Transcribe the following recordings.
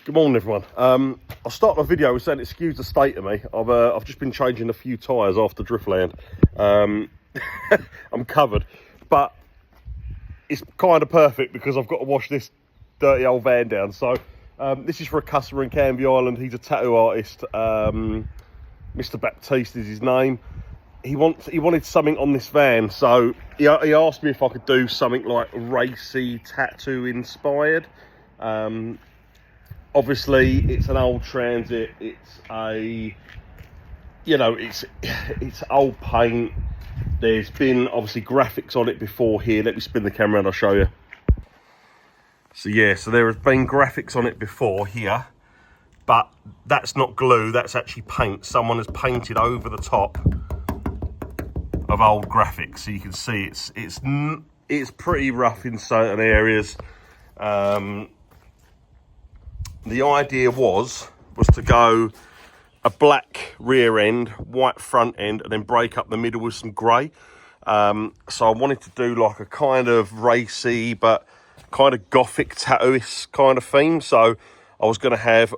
Good morning, everyone. I'll start my video with saying excuse the state of me. I've just been changing a few tyres after Driftland. I'm covered, but it's kind of perfect because I've got to wash this dirty old van down. So this is for a customer in Canvey Island. He's a tattoo artist. Mr. Baptiste is his name. He wanted something on this van, so he asked me if I could do something like racy tattoo inspired. Obviously, it's an old Transit. It's it's old paint. There's been obviously graphics on it before here. Let me spin the camera and I'll show you. So yeah, so there has been graphics on it before here, but that's not glue. That's actually paint. Someone has painted over the top of old graphics, so you can see it's pretty rough in certain areas. The idea was to go a black rear end, white front end, and then break up the middle with some grey. So I wanted to do like a kind of racy but kind of gothic tattooist kind of theme. So I was going to have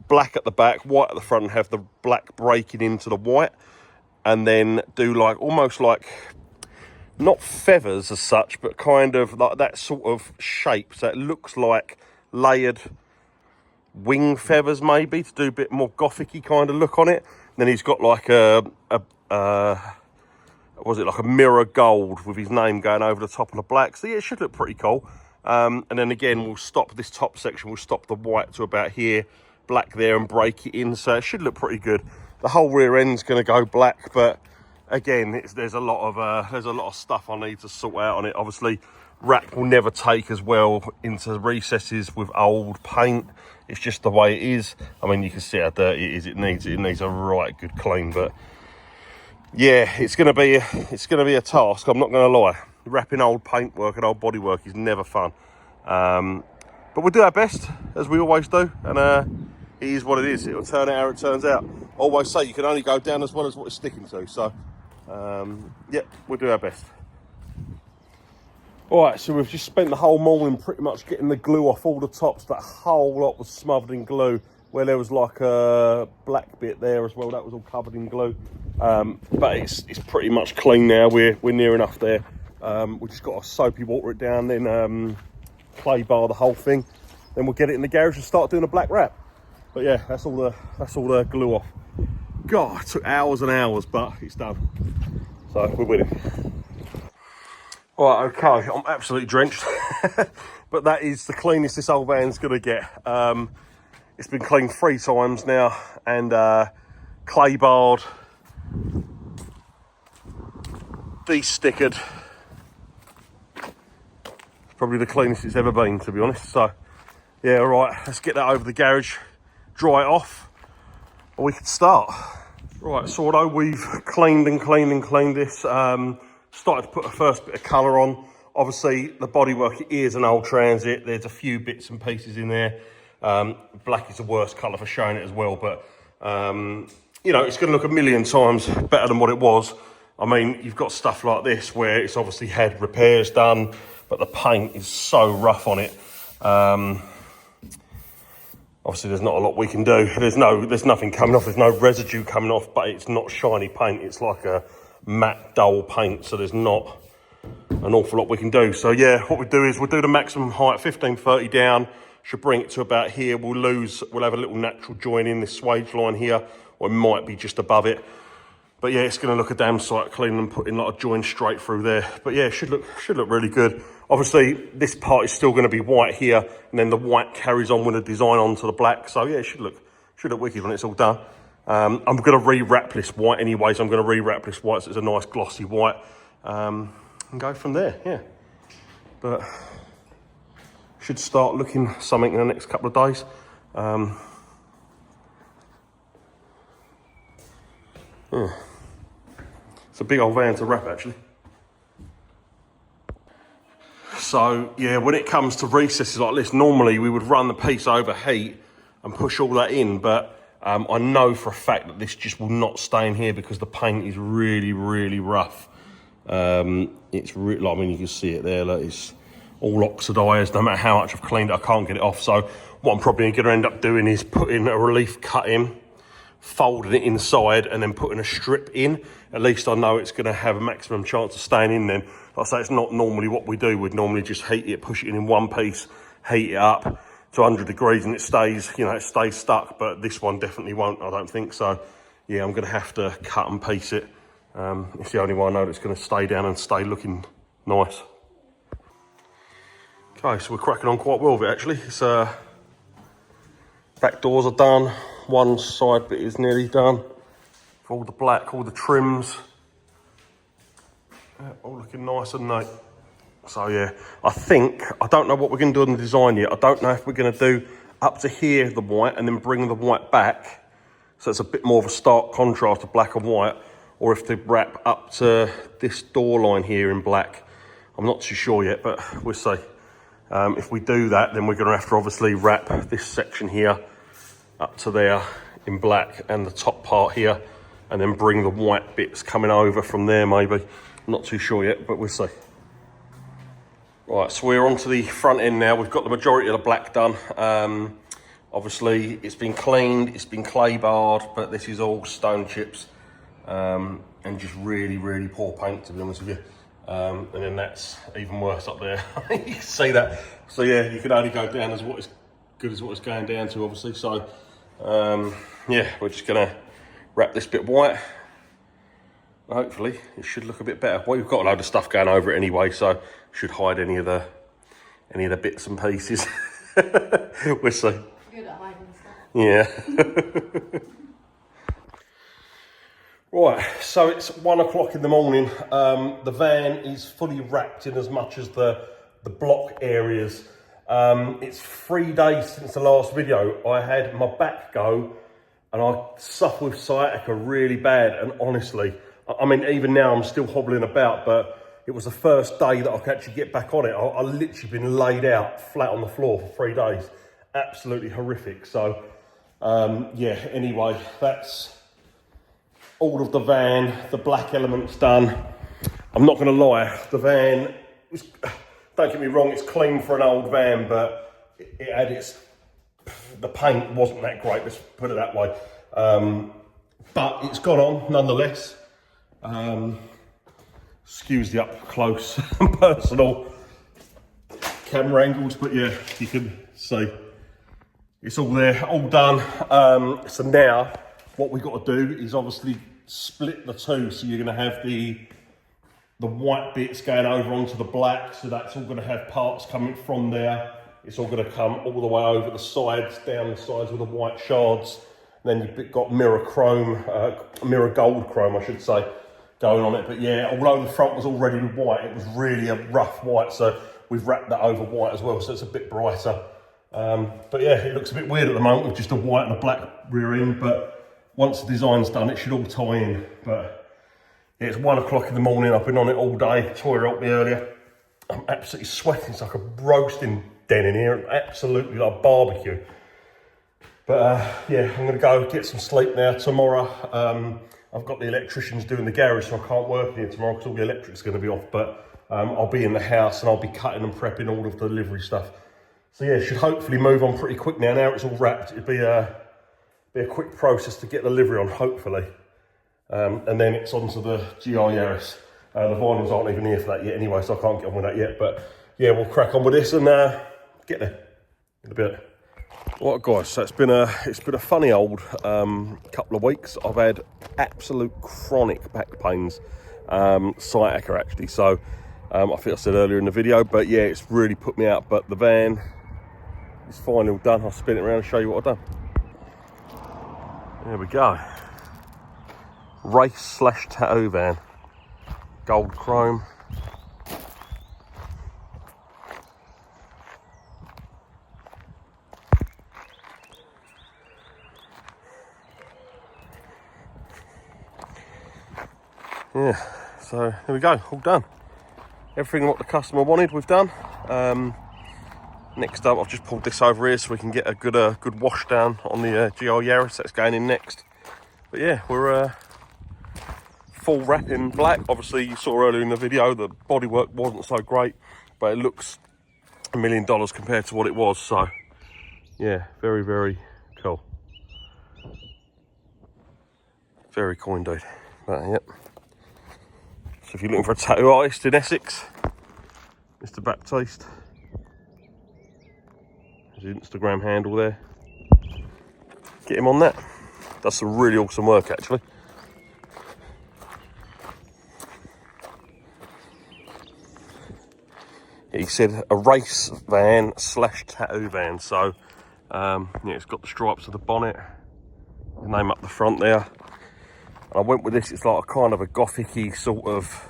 black at the back, white at the front, and have the black breaking into the white, and then do like almost like not feathers as such, but kind of like that sort of shape. So it looks like layered wing feathers, maybe, to do a bit more gothic-y kind of look on it. And then he's got like like a mirror gold with his name going over the top of the black. So yeah, it should look pretty cool. And then again, we'll stop this top section. We'll stop the white to about here, black there, and break it in. So it should look pretty good. The whole rear end's going to go black, but again, there's a lot of stuff I need to sort out on it. Obviously, wrap will never take as well into recesses with old paint. It's just the way it is. I mean, you can see how dirty it is. It needs a right good clean. But yeah, it's gonna be a task. I'm not gonna lie. Wrapping old paintwork and old bodywork is never fun. But we'll do our best, as we always do. And it is what it is. It'll turn out how it turns out. I always say you can only go down as well as what it's sticking to. So yeah, we'll do our best. All right, so we've just spent the whole morning pretty much getting the glue off all the tops. That whole lot was smothered in glue, where there was like a black bit there as well. That was all covered in glue. But it's pretty much clean now. We're near enough there. We just got to soapy water it down, then clay bar the whole thing. Then we'll get it in the garage and start doing a black wrap. But yeah, that's all the glue off. God, it took hours and hours, but it's done. So we're winning. All right, okay, I'm absolutely drenched, but that is the cleanest this old van's gonna get. It's been cleaned 3 times now, and clay barred, de-stickered. Probably the cleanest it's ever been, to be honest. So yeah, all right, let's get that over the garage, dry it off, and we can start. Right, so although we've cleaned this, started to put a first bit of colour on. Obviously, the bodywork, it is an old Transit. There's a few bits and pieces in there. Black is the worst colour for showing it as well, but you know, it's going to look a million times better than what it was. I mean, you've got stuff like this where it's obviously had repairs done, but the paint is so rough on it. Obviously, there's not a lot we can do. There's nothing coming off. There's no residue coming off, but it's not shiny paint. It's like a matte dull paint, so there's not an awful lot we can do. So yeah, what we do is we'll do the maximum height, 1530 down, should bring it to about here. We'll have a little natural join in this swage line here, or it might be just above it. But yeah, it's going to look a damn sight clean and putting like a join straight through there. But yeah, it should look really good. Obviously, this part is still going to be white here, and then the white carries on with the design onto the black. So yeah, it should look wicked when it's all done. I'm going to re-wrap this white anyways. I'm going to re-wrap this white so it's a nice glossy white, and go from there, yeah. But should start looking something in the next couple of days. Yeah. It's a big old van to wrap, actually. So yeah, when it comes to recesses like this, normally we would run the piece over heat and push all that in, but I know for a fact that this just will not stay in here because the paint is really, really rough. It's really, I mean, you can see it there. Like, it's all oxidised. No matter how much I've cleaned it, I can't get it off. So what I'm probably going to end up doing is putting a relief cut in, folding it inside, and then putting a strip in. At least I know it's going to have a maximum chance of staying in then. Like I say, it's not normally what we do. We'd normally just heat it, push it in one piece, heat it up to 100 degrees, and it stays, you know, it stays stuck. But this one definitely won't, I don't think. So yeah, I'm going to have to cut and piece it. It's the only one I know that's going to stay down and stay looking nice. Okay, so we're cracking on quite well with it actually. It's back doors are done. One side bit is nearly done. All the black, all the trims, all looking nice and neat. So yeah, I don't know what we're going to do on the design yet. I don't know if we're going to do up to here the white and then bring the white back, so it's a bit more of a stark contrast of black and white, or if they wrap up to this door line here in black. I'm not too sure yet, but we'll see. If we do that, then we're going to have to obviously wrap this section here up to there in black and the top part here, and then bring the white bits coming over from there maybe. I'm not too sure yet, but we'll see. Right, so we're on to the front end now. We've got the majority of the black done. Obviously, it's been cleaned, it's been clay barred, but this is all stone chips and just really, really poor paint, to be honest with you. And then that's even worse up there. You can see that. So yeah, you can only go down as good as what it's going down to, obviously. So yeah, we're just gonna wrap this bit white. Hopefully it should look a bit better. Well, we've got a load of stuff going over it anyway, so should hide any of the bits and pieces. We'll see. Good at hiding stuff. Yeah. Right, so it's 1 o'clock in the morning. The van is fully wrapped in as much as the block areas. It's 3 days since the last video. I had my back go and I suffer with sciatica really bad, and honestly, I mean, even now I'm still hobbling about, but it was the first day that I could actually get back on it. I literally been laid out flat on the floor for 3 days. Absolutely horrific. So, yeah, anyway, that's all of the van. The black element's done. I'm not going to lie, the van, don't get me wrong, it's clean for an old van, but it had the paint wasn't that great, let's put it that way. But it's gone on nonetheless. Excuse the up close and personal camera angles, but yeah, you can see it's all there, all done. So now what we've got to do is obviously split the two. So you're going to have the white bits going over onto the black, so that's all going to have parts coming from there. It's all going to come all the way over the sides, down the sides with the white shards. And then you've got mirror gold chrome, I should say, going on it. But yeah, although the front was already white, it was really a rough white, so we've wrapped that over white as well, so it's a bit brighter. But yeah, it looks a bit weird at the moment with just a white and a black rear end, but once the design's done, it should all tie in. But yeah, it's 1 o'clock in the morning, I've been on it all day. Toya helped me earlier. I'm absolutely sweating, it's like a roasting den in here, absolutely like barbecue. But yeah, I'm gonna go get some sleep now. Tomorrow, I've got the electricians doing the garage, so I can't work in here tomorrow because all the electric's gonna be off, but I'll be in the house and I'll be cutting and prepping all of the delivery stuff. So yeah, should hopefully move on pretty quick now. Now it's all wrapped, it'll be a quick process to get the delivery on, hopefully. And then it's onto the GR Yaris. The vinyls aren't even here for that yet anyway, so I can't get on with that yet. But yeah, we'll crack on with this and get there in a bit. Right guys, so it's been a funny old couple of weeks. I've had absolute chronic back pains, sciatica actually. So I think I said earlier in the video, but yeah, it's really put me out. But the van is finally done. I'll spin it around and show you what I've done. There we go. Race / tattoo van, gold chrome. Yeah, so here we go, all done. Everything what the customer wanted, we've done. Next up, I've just pulled this over here so we can get a good wash down on the GR Yaris that's going in next. But yeah, we're full wrap in black. Obviously, you saw earlier in the video the bodywork wasn't so great, but it looks $1 million compared to what it was. So yeah, very, very cool. Very cool indeed. But yep. So if you're looking for a tattoo artist in Essex, Mr. Baptiste, his Instagram handle there. Get him on that. Does some really awesome work actually. He said a race van / tattoo van. So yeah, it's got the stripes of the bonnet, the name up the front there. I went with this. It's like a kind of a gothic-y sort of,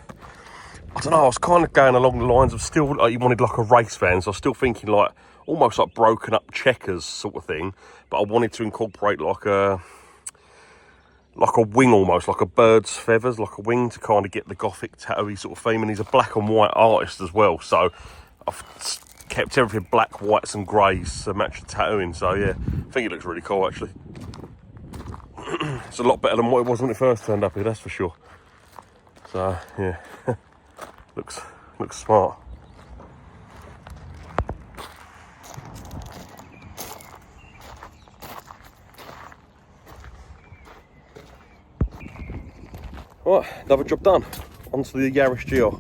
I don't know, I was kind of going along the lines of still like you wanted like a race van, so I was still thinking like almost like broken up Checkers sort of thing, but I wanted to incorporate like a wing, almost like a bird's feathers, like a wing, to kind of get the gothic tattoo sort of theme. And he's a black and white artist as well, so I've kept everything black, whites and greys to match the tattooing. So yeah, I think it looks really cool actually. It's a lot better than what it was when it first turned up here, that's for sure. So yeah, looks smart. Right, another job done. Onto the Yaris GR.